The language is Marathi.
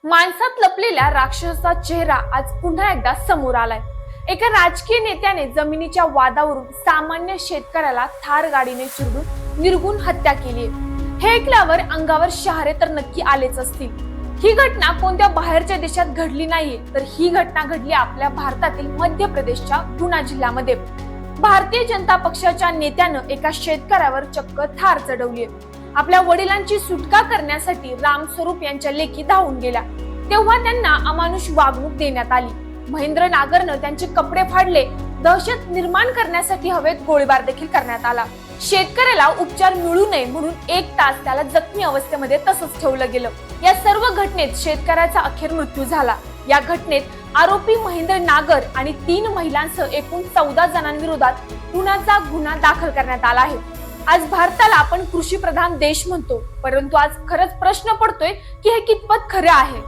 माणसात लपलेल्या राक्षसाचा चेहरा आज पुन्हा एकदा समोर आलाय। एका राजकीय नेत्याने जमिनीच्या वादावरून सामान्य शेतकऱ्याला थार गाडीने चिरडून निर्गुण हत्या केली। हे ऐकल्यावर अंगावर शहारे तर नक्की आलेच असतील। ही घटना कोणत्या बाहेरच्या देशात घडली नाहीये, तर ही घटना घडली आपल्या भारतातील मध्य प्रदेशच्या गुना जिल्ह्यामध्ये। भारतीय जनता पक्षाच्या नेत्यानं एका शेतकऱ्यावर चक्क थार चढवली। आपल्या वडिलांची सुटका करण्यासाठी रामस्वरूप यांच्या लेकी धावून गेल्या, तेव्हा त्यांना अमानुष वागणूक देण्यात आली। महेंद्र नागरनं त्यांचे कपडे फाडले, दहशत निर्माण करण्यासाठी हवेत गोळीबार देखील करण्यात आला। शेतकऱ्याला उपचार मिळू नये म्हणून 1 तास त्याला जखमी अवस्थेमध्ये तसंच ठेवलं गेलं। या सर्व घटनेत शेतकऱ्याचा अखेर मृत्यू झाला। या घटनेत आरोपी महेंद्र नागर आणि 3 महिलांसह एकूण 14 जणांविरोधात खुनाचा गुन्हा दाखल करण्यात आला आहे। आज भारताला आपण कृषी प्रधान देश म्हणतो, परंतु आज खरंच प्रश्न पडतोय की हे कितपत खरे आहे।